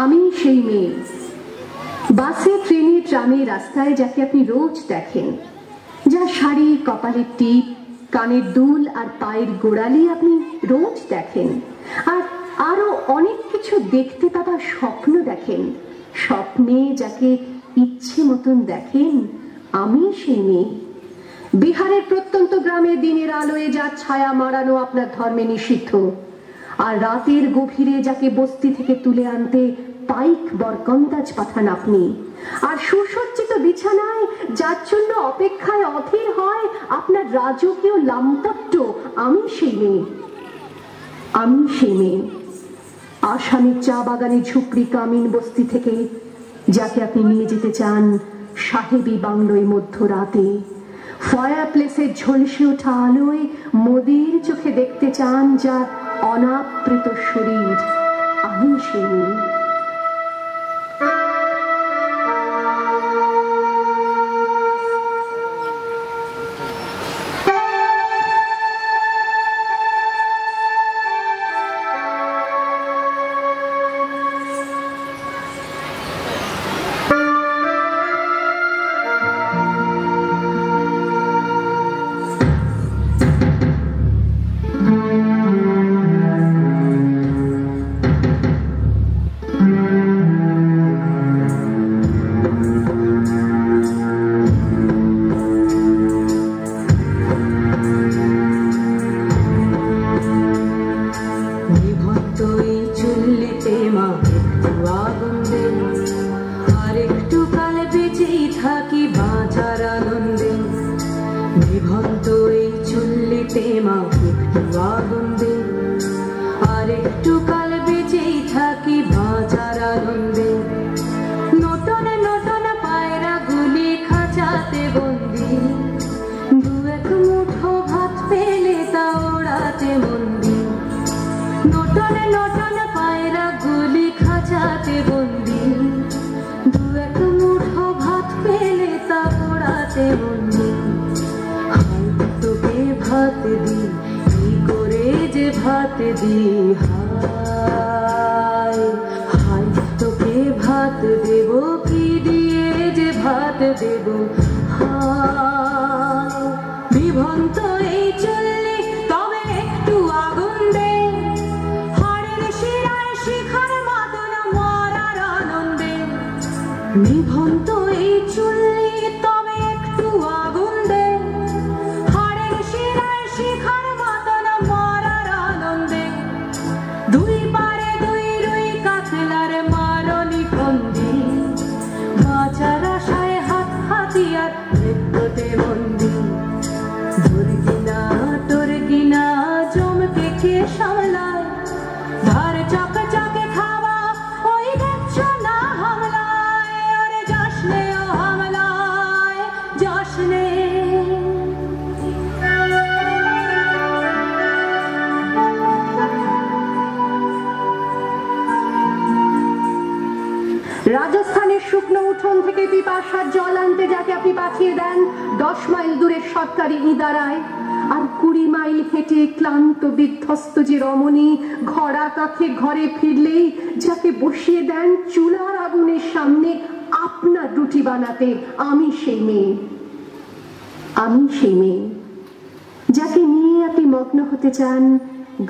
আমি সেই মেয়ে, বাসে ট্রেনে ট্রামে রাস্তায় যাকে আপনি রোজ দেখেন, যার শাড়ি, কপালের টিপ, কানের দুল আর পায়ের গোড়ালি আপনি রোজ দেখেন, আর আরো অনেক কিছু দেখতে পাবার স্বপ্ন দেখেন। স্বপ্নে যাকে ইচ্ছে মতন দেখেন, আমি সেই মেয়ে। বিহারের প্রত্যন্ত গ্রামে দিনের আলোয় যার ছায়া মারানো আপনার ধর্মে নিষিদ্ধ, আর রাতের গভীরে যাকে বস্তি থেকে তুলে আনতে পাইক বরকন্দাজ পাঠান আপনি, আর সুসজ্জিত বিছানায় যার জন্য অপেক্ষায় অধীর হয় আপনার রাজকীয় লাম্পট্য, আমি সেই মেয়ে। আমি সেই মেয়ে, আসামের চা বাগানে ঝুপড়ি কামিন বস্তি থেকে যাকে আপনি নিয়ে যেতে চান সাহেবী বাংলোয় মধ্যরাতে, ফায়ার প্লেসের ঝলসে ওঠা আলোয় মোদির চোখে দেখতে চান যার অনাবৃত শরীর, আমি সেই মেয়ে। রাজস্থানের শুকনো উঠোন থেকে পিপাসার জল আনতে যাকে আপনি পাঠিয়ে দেন 10 মাইল দূরের সরকারি ইদারায়, আর 20 মাইল হেঁটে ক্লান্ত বিধ্বস্ত যে রমণী ঘোড়া কাছে ঘরে ফিরলেই যাকে বসিয়ে দেন চুলার আগুনের সামনে আপনার রুটি বানাতে, আমি সেই মেয়ে। আমি সেই মেয়ে যাকে নিয়ে আপনি মগ্ন হতে চান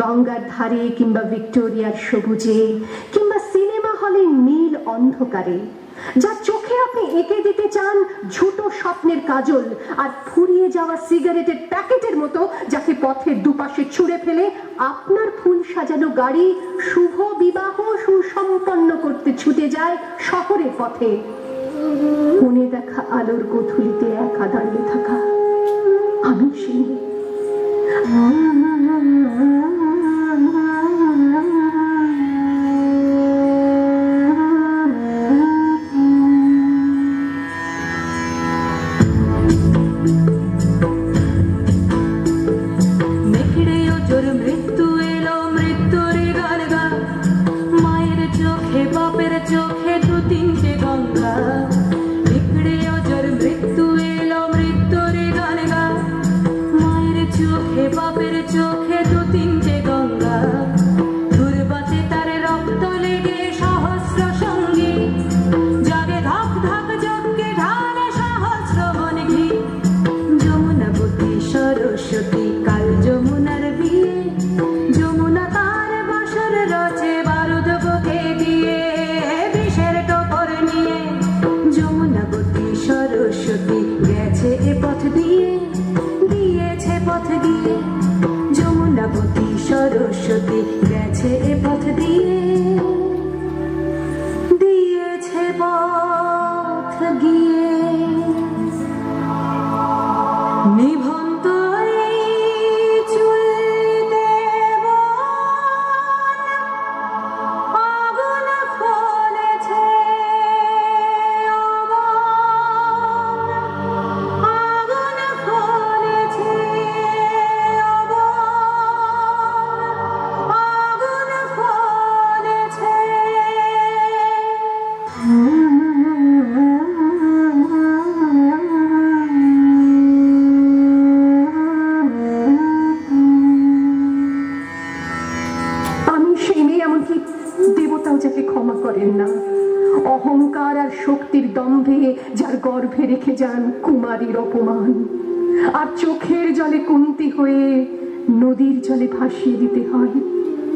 গঙ্গার ধারে কিংবা ভিক্টোরিয়ার সবুজে কিংবা সিনেমা হলের নীল অন্ধকারে, যার চোখে আপনি এঁকে দিতে চান ঝুটো স্বপ্নের কাজল, আর ফুরিয়ে যাওয়া সিগারেটের প্যাকেটের মতো যাকে পথের দুপাশে ছুঁড়ে ফেলে আপনার ফুল সাজানো গাড়ি শুভ বিবাহ সুসম্পন্ন করতে ছুটে যায় শহরের পথে। কোণে দেখা আলোর গোধূলিতে একা দাঁড়িয়ে থাকা, আমি সেই মেয়ে। চোখে বাপের রচে বারুদ বুকে দিয়ে বিষের টোপর নিয়ে যমুনাবতী সরস্বতী গেছে এ পথ দিয়ে দিয়েছে পথ দিয়ে যমুনাবতী সরস্বতী গেছে এ পথ দিয়ে দিয়েছে পথ গিয়ে নিভন্ত অহংকার আর শক্তির দম্ভে যার গর্ভে রেখে যান কুমারীর অপমান আর চোখের জলে কুন্তি হয়ে নদীর জলে ভাসিয়ে দিতে হয়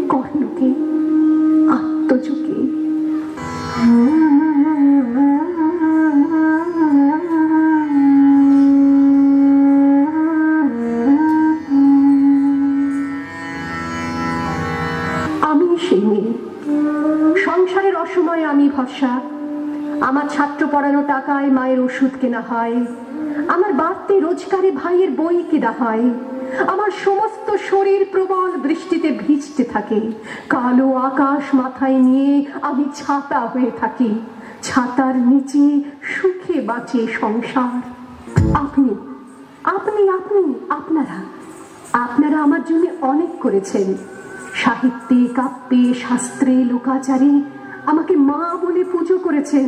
কর্ণকে আত্মযোগে আমি সেই মেয়ে সংসারের অসময়ে আমি ভরসা আমার ছাত্র পড়ানো টাকায় মায়ের ওষুধ কেনা হয় আমার বাড়তি রোজগারে ভাইয়ের বই কেনা হয় আমার সমস্ত শরীর প্রবল বৃষ্টিতে ভিজতে থাকে কালো আকাশ মাথায় নিয়ে আমি ছাতা হয়ে থাকি ছাতার নিচে সুখে বাঁচে সংসার আপনি আপনি আপনি আপনারা আপনারা আমার জন্য অনেক করেছেন সাহিত্যে কাব্যে শাস্ত্রে লোকাচারে আমাকে মা বলে পুজো করেছেন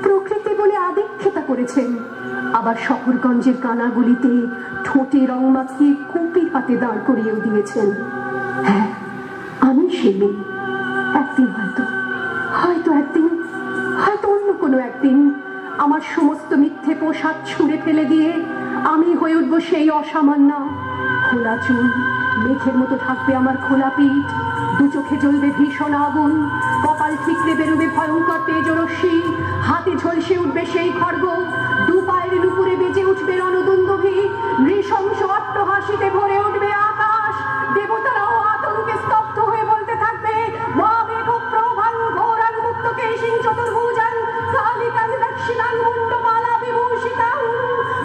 প্রকৃতি বলে আদিক্ষেতা করেছেন আবার শহরগঞ্জের কানাগুলিতে ঠোঁটে রং মাখিয়ে কুপি হাতে দাঁড় করিয়েও দিয়েছেন হ্যাঁ আমি সেই মেয়ে একদিন হয়তো একদিন হয়তো অন্য কোনো একদিন আমার সমস্ত মিথ্যে পোশাক ছুঁড়ে ফেলে দিয়ে আমি হয়ে উঠবো সেই অসামান্য খোলা চুল মেঘের মতো থাকবে আমার খোলা পিঠ দু চোখে জ্বলবে ভীষণ আগুন কপাল ঠিকরে বেরোবে ভয়ঙ্কর তেজরশ্মি হাতে ঝলসে উঠবে সেই খড়গ দু পায়ের নুপুরে বেজে উঠবে রণদুন্দুভি নৃশংস অট্টহাসিতে ভরে উঠবে আকাশ দেবতারাও আতঙ্কে স্তব্ধ হয়ে বলতে থাকবে মা মেঘ প্রভাং ঘোরাং মুক্ত কেশিং চতুর্ভুজাং কালিকাং দক্ষিণাং মুন্ডমালা বিভূষিতাং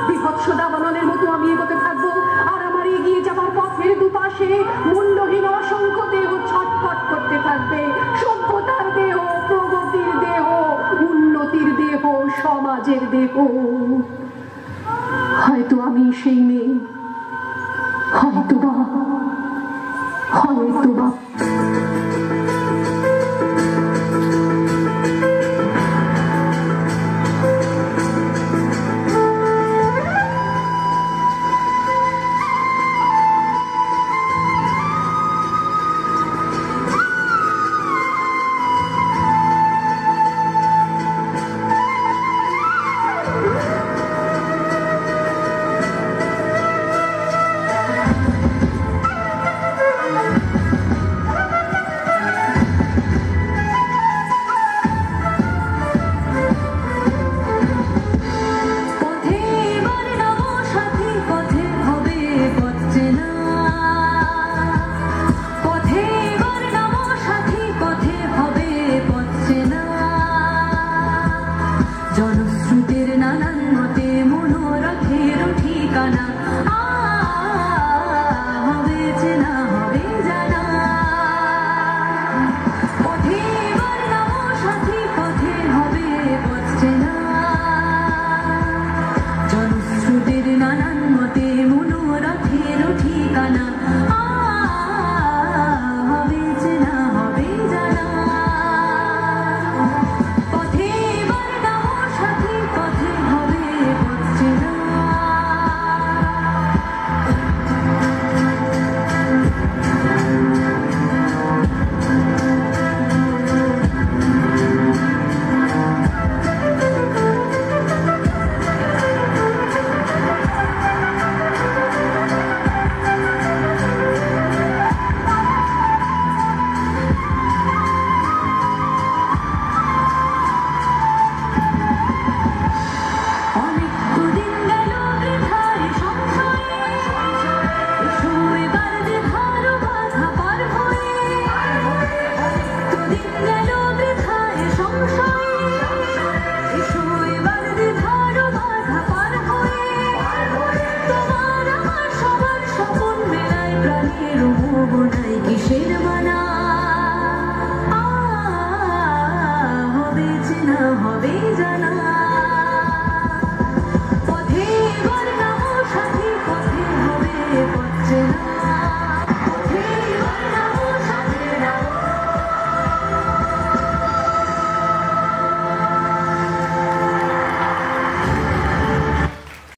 বিভৎস দাবানলের মতো আমি এগোতে থাকবো আর আমার এগিয়ে যাবার পথের দুপাশে মুন্ডহীন অসংখ্য দেহ ছটফট করতে থাকবে সভ্যতার দেহ প্রগতির দেহ উন্নতির দেহ সমাজের দেহ হয়তো আমি সেই মেয়ে হয়তো বা জানা